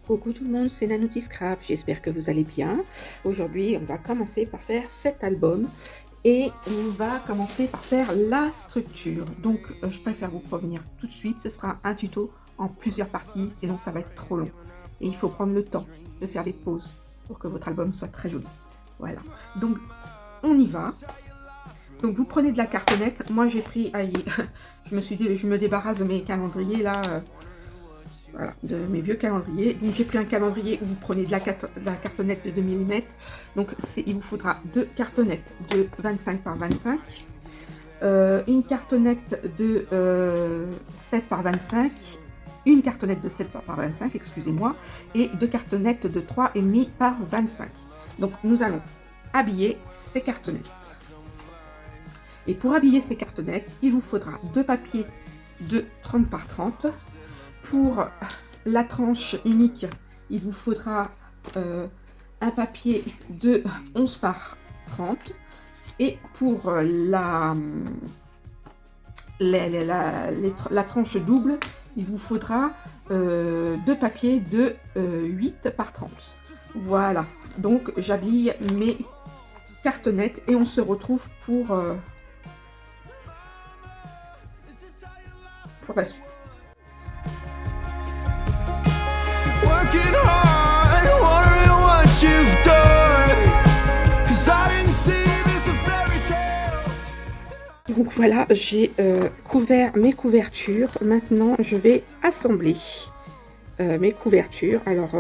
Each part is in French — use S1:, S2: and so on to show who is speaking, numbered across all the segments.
S1: Coucou tout le monde, c'est Nanouti Scrap, j'espère que vous allez bien. Aujourd'hui, on va commencer par faire cet album et on va commencer par faire la structure. Donc, je préfère vous prévenir tout de suite, ce sera un tuto en plusieurs parties, sinon ça va être trop long. Et il faut prendre le temps de faire des pauses pour que votre album soit très joli. Voilà, donc on y va. Donc vous prenez de la cartonnette, moi j'ai pris, je me débarrasse de mes calendriers là, voilà, de mes vieux calendriers. Donc j'ai pris un calendrier où vous prenez de la cartonnette de 2 mm. Donc il vous faudra deux cartonnettes de 25 par 25, une cartonnette de 7 par 25, une cartonnette de 7 par 25, excusez-moi, et deux cartonnettes de 3,5 par 25. Donc nous allons habiller ces cartonnettes. Et pour habiller ces cartonnettes, il vous faudra deux papiers de 30 par 30. Pour la tranche unique, il vous faudra un papier de 11 par 30. Et pour la tranche double, il vous faudra deux papiers de 8 par 30. Voilà, donc j'habille mes cartonnettes et on se retrouve pour la suite. Donc voilà, j'ai couvert mes couvertures. Maintenant, je vais assembler mes couvertures. Alors,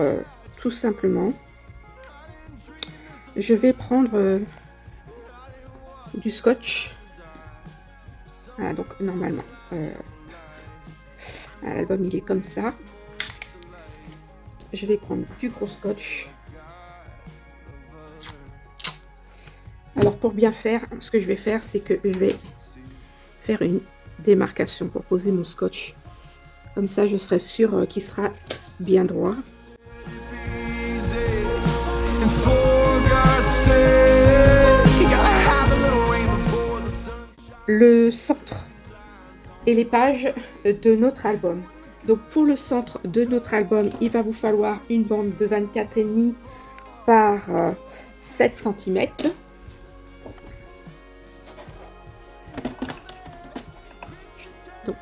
S1: tout simplement, je vais prendre du scotch. Voilà, donc normalement, l'album il est comme ça. Je vais prendre du gros scotch. Alors pour bien faire, ce que je vais faire, c'est que je vais faire une démarcation pour poser mon scotch. Comme ça, je serai sûre qu'il sera bien droit. Le centre et les pages de notre album. Donc pour le centre de notre album, il va vous falloir une bande de 24,5 par 7 cm. Donc,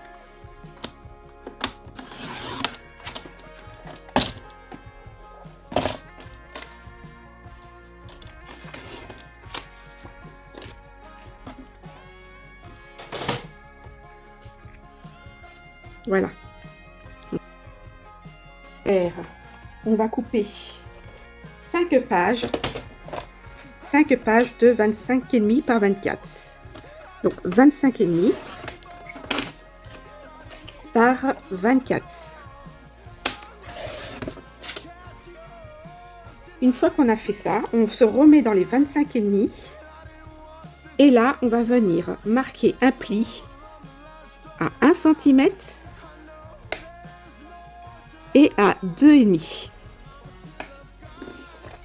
S1: voilà. On va couper 5 pages de 25,5 par 24. Donc 25,5 par 24. Une fois qu'on a fait ça, on se remet dans les 25,5 et là on va venir marquer un pli à 1 cm et à 2,5.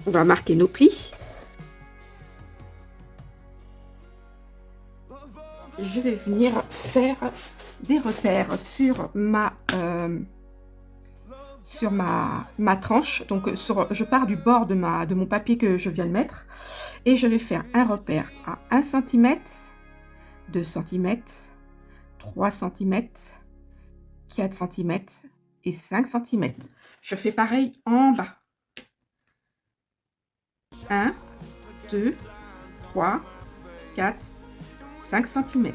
S1: On va marquer nos plis. Je vais venir faire des repères sur ma tranche. Donc je pars du bord de mon papier que je viens de mettre et je vais faire un repère à 1 cm, 2 cm, 3 cm, 4 cm et 5 cm. Je fais pareil en bas. 1, 2, 3, 4, 5 cm.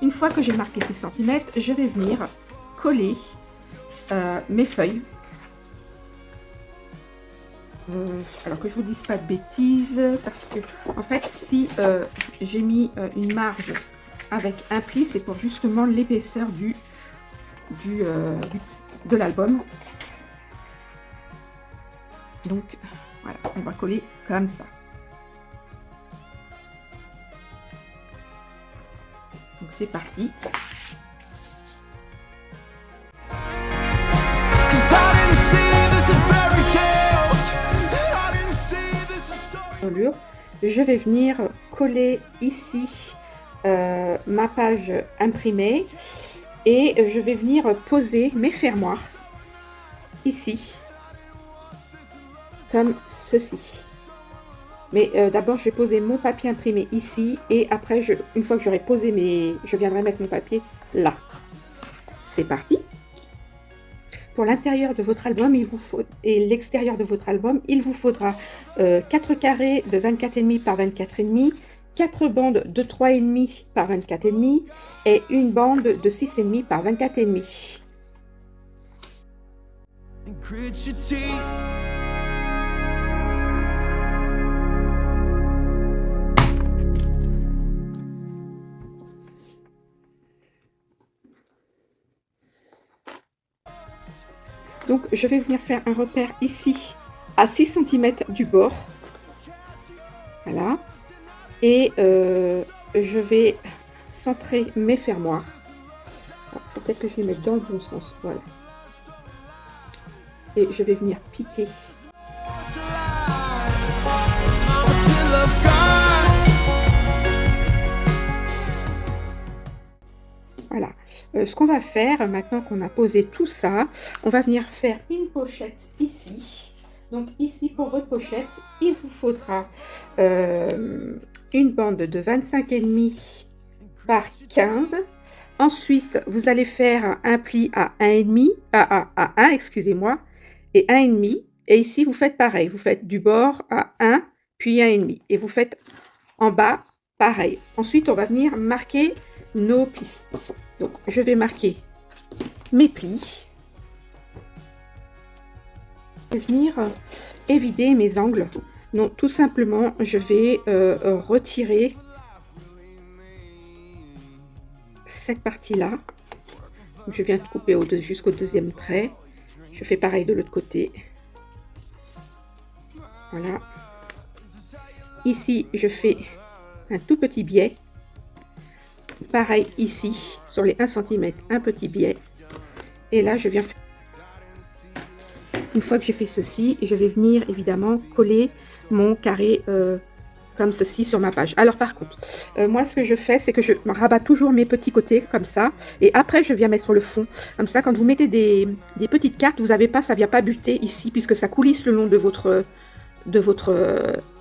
S1: Une fois que j'ai marqué ces centimètres, je vais venir coller mes feuilles. Alors que je vous dise pas de bêtises, parce que en fait, si j'ai mis une marge avec un pli, c'est pour justement l'épaisseur de l'album. Donc voilà, on va coller comme ça. Donc c'est parti. Je vais venir coller ici ma page imprimée et je vais venir poser mes fermoirs ici, comme ceci. Mais d'abord, je vais poser mon papier imprimé ici, et après, une fois que j'aurai posé je viendrai mettre mon papier là. C'est parti. Pour l'intérieur de votre album, et l'extérieur de votre album, il vous faudra 4 carrés de 24,5 par 24,5, 4 bandes de 3,5 par 24,5 et une bande de 6,5 par 24,5. Donc, je vais venir faire un repère ici, à 6 cm du bord. Voilà. Et je vais centrer mes fermoirs. Il faut peut-être que je les mette dans le bon sens. Voilà. Et je vais venir piquer. Voilà. Ce qu'on va faire, maintenant qu'on a posé tout ça, on va venir faire une pochette ici. Donc ici, pour votre pochette, il vous faudra une bande de 25,5 par 15. Ensuite, vous allez faire un pli à 1,5, à 1, excusez-moi, et 1,5. Et ici, vous faites pareil. Vous faites du bord à 1, puis 1,5. Et vous faites en bas, pareil. Ensuite, on va venir marquer nos plis. Donc, je vais marquer mes plis. Je vais venir évider mes angles. Donc, tout simplement, je vais retirer cette partie-là. Je viens de couper jusqu'au deuxième trait. Je fais pareil de l'autre côté. Voilà. Ici, je fais un tout petit biais. Pareil ici, sur les 1 cm, un petit biais. Et là, je viens faire... Une fois que j'ai fait ceci, je vais venir évidemment coller mon carré comme ceci sur ma page. Alors par contre, moi ce que je fais, c'est que je rabats toujours mes petits côtés comme ça. Et après, je viens mettre le fond. Comme ça, quand vous mettez des petites cartes, vous n'avez pas, ça ne vient pas buter ici, puisque ça coulisse le long de votre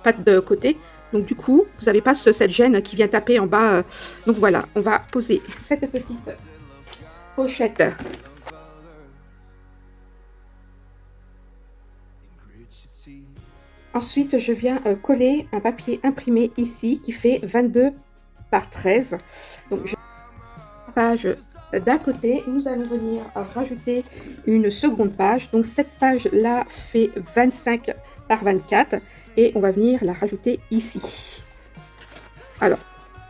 S1: patte de côté. Donc du coup, vous n'avez pas cette gêne qui vient taper en bas. Donc voilà, on va poser cette petite pochette. Ensuite, je viens coller un papier imprimé ici qui fait 22 par 13. Donc, la page d'à côté, nous allons venir rajouter une seconde page. Donc, cette page-là fait 25 par 24 et on va venir la rajouter ici. Alors,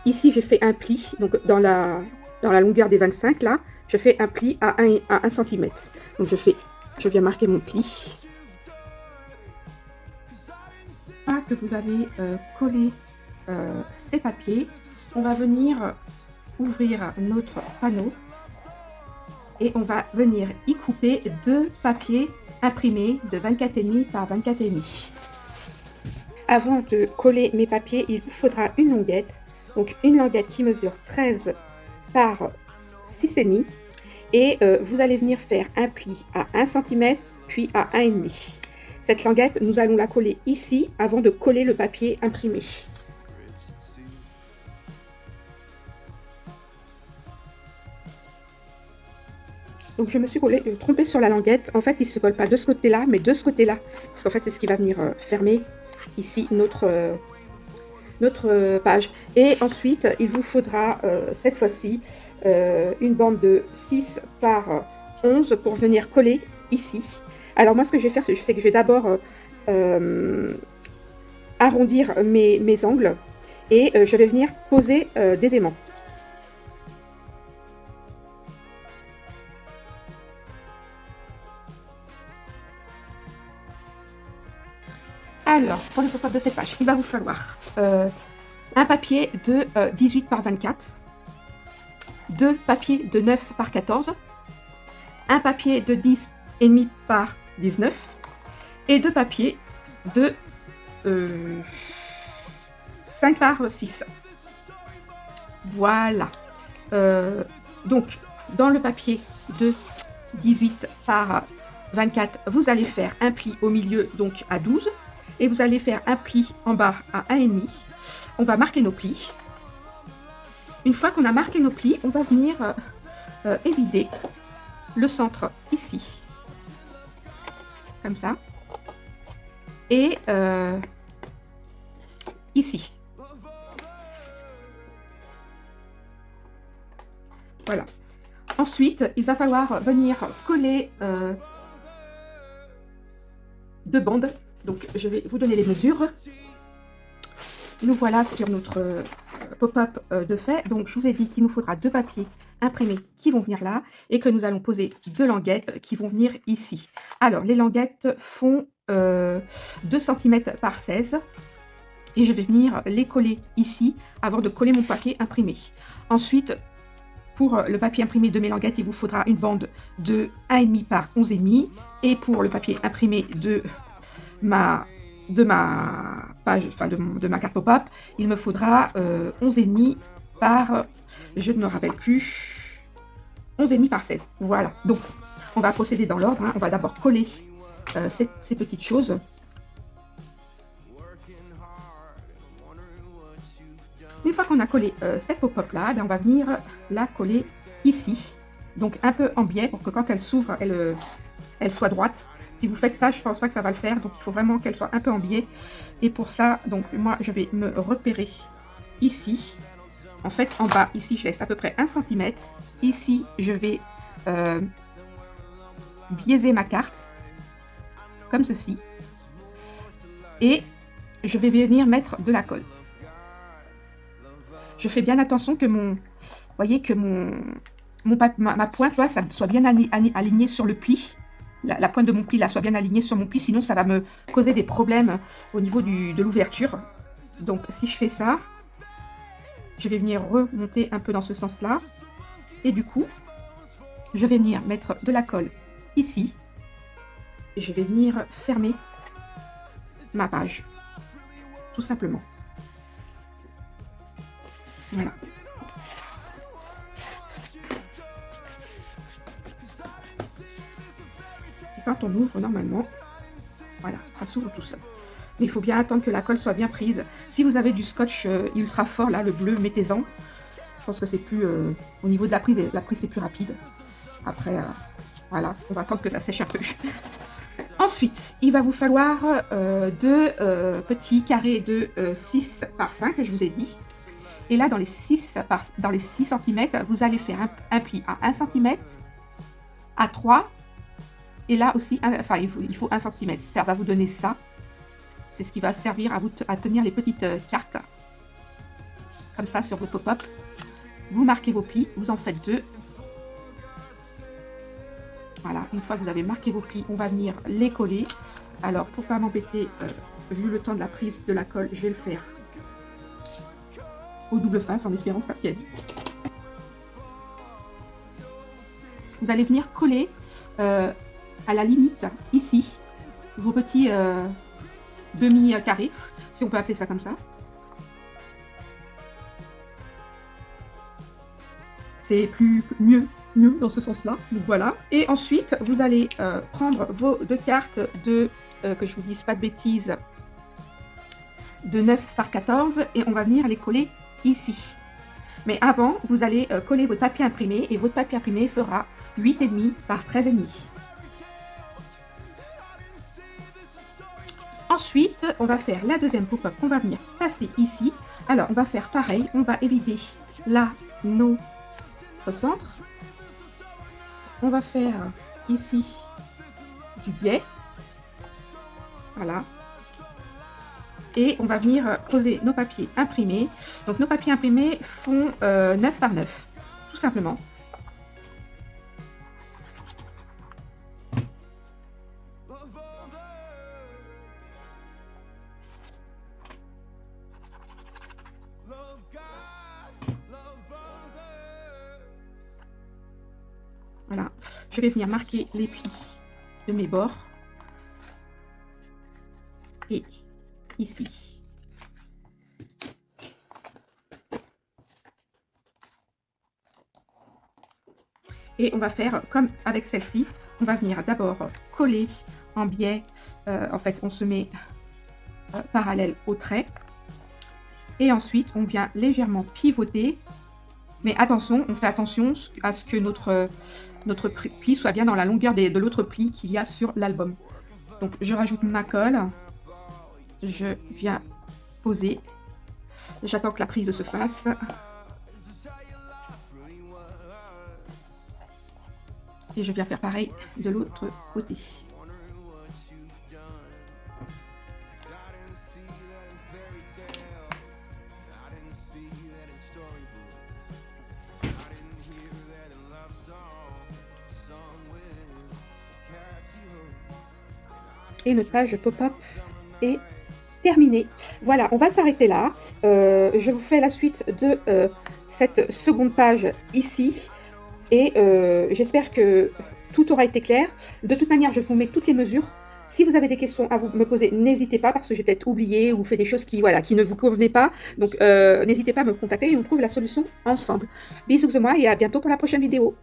S1: ici, j'ai fait un pli. Donc, dans la longueur des 25, là, je fais un pli à 1 cm. Donc, je viens marquer mon pli. Que vous avez collé ces papiers, on va venir ouvrir notre panneau et on va venir y couper 2 papiers imprimés de 24,5 par 24,5. Avant de coller mes papiers, il vous faudra une languette, donc une languette qui mesure 13 par 6,5 et vous allez venir faire un pli à 1 cm puis à 1,5. Cette languette, nous allons la coller ici avant de coller le papier imprimé. Donc je me suis trompée sur la languette. En fait, il ne se colle pas de ce côté-là, mais de ce côté-là. Parce qu'en fait, c'est ce qui va venir fermer ici notre page. Et ensuite, il vous faudra cette fois-ci une bande de 6 par 11 pour venir coller ici. Alors moi, ce que je vais faire, c'est que je vais d'abord arrondir mes angles et je vais venir poser des aimants. Alors, pour le total de cette page, il va vous falloir un papier de 18 par 24, 2 papiers de 9 par 14, un papier de 10,5 par 19 et 2 papiers de 5 par 6. Voilà. Donc, dans le papier de 18 par 24, vous allez faire un pli au milieu, donc à 12. Et vous allez faire un pli en bas à 1,5. On va marquer nos plis. Une fois qu'on a marqué nos plis, on va venir évider le centre ici. Comme ça. Et ici. Voilà. Ensuite, il va falloir venir coller 2 bandes. Donc, je vais vous donner les mesures. Nous voilà sur notre pop-up de fait. Donc, je vous ai dit qu'il nous faudra 2 papiers imprimés qui vont venir là et que nous allons poser 2 languettes qui vont venir ici. Alors, les languettes font 2 cm par 16 et je vais venir les coller ici avant de coller mon papier imprimé. Ensuite, pour le papier imprimé de mes languettes, il vous faudra une bande de 1,5 par 11,5 et pour le papier imprimé de ma page, enfin de ma carte pop-up, il me faudra 11,5 par, je ne me rappelle plus, 11,5 par 16. Voilà, donc on va procéder dans l'ordre, hein. On va d'abord coller ces petites choses. Une fois qu'on a collé cette pop-up là, on va venir la coller ici, donc un peu en biais pour que quand elle s'ouvre, elle soit droite. Si vous faites ça, je ne pense pas que ça va le faire, donc il faut vraiment qu'elle soit un peu en biais. Et pour ça, donc moi, je vais me repérer ici. En fait, en bas, ici, je laisse à peu près 1 cm. Ici, je vais biaiser ma carte, comme ceci. Et je vais venir mettre de la colle. Je fais bien attention que voyez que ma pointe, là, ça soit bien alignée sur le pli. La pointe de mon pli là soit bien alignée sur mon pli, sinon ça va me causer des problèmes au niveau de l'ouverture. Donc si je fais ça, je vais venir remonter un peu dans ce sens-là. Et du coup, je vais venir mettre de la colle ici. Et je vais venir fermer ma page. Tout simplement. Voilà. Quand on ouvre normalement, voilà, ça s'ouvre tout seul. Mais il faut bien attendre que la colle soit bien prise. Si vous avez du scotch ultra fort, là, le bleu, mettez-en. Je pense que c'est plus, au niveau de la prise c'est plus rapide. Après, voilà, on va attendre que ça sèche un peu. Ensuite, il va vous falloir 2 petits carrés de 6 par 5, je vous ai dit. Et là, dans les 6 cm, vous allez faire un pli à 1 cm, à 3. Et là aussi, enfin, il faut 1 cm. Ça va vous donner ça. C'est ce qui va servir à tenir les petites cartes. Comme ça, sur vos pop-up. Vous marquez vos plis. Vous en faites 2. Voilà. Une fois que vous avez marqué vos plis, on va venir les coller. Alors, pour ne pas m'embêter, vu le temps de la prise de la colle, je vais le faire au double face en espérant que ça tienne. Vous allez venir coller à la limite, ici, vos petits demi-carrés, si on peut appeler ça comme ça. C'est mieux dans ce sens-là. Donc voilà. Et ensuite, vous allez prendre vos 2 cartes de, que je vous dise pas de bêtises, de 9 par 14 et on va venir les coller ici. Mais avant, vous allez coller votre papier imprimé et votre papier imprimé fera 8,5 par 13,5. Ensuite, on va faire la deuxième pop-up qu'on va venir passer ici. Alors, on va faire pareil. On va évider là notre centre. On va faire ici du biais. Voilà. Et on va venir poser nos papiers imprimés. Donc, nos papiers imprimés font 9 par 9, tout simplement. Voilà, je vais venir marquer les plis de mes bords. Et ici. Et on va faire comme avec celle-ci. on va venir d'abord coller en biais. En fait, on se met parallèle au trait. Et ensuite, on vient légèrement pivoter. Mais attention, on fait attention à ce que notre pli soit bien dans la longueur de l'autre pli qu'il y a sur l'album. Donc, je rajoute ma colle. Je viens poser. J'attends que la prise se fasse. Et je viens faire pareil de l'autre côté. Et notre page pop-up est terminée. Voilà, on va s'arrêter là. Je vous fais la suite de cette seconde page ici. Et j'espère que tout aura été clair. De toute manière, je vous mets toutes les mesures. Si vous avez des questions à me poser, n'hésitez pas, parce que j'ai peut-être oublié ou fait des choses qui ne vous convenaient pas. Donc, n'hésitez pas à me contacter et on trouve la solution ensemble. Bisous de moi et à bientôt pour la prochaine vidéo.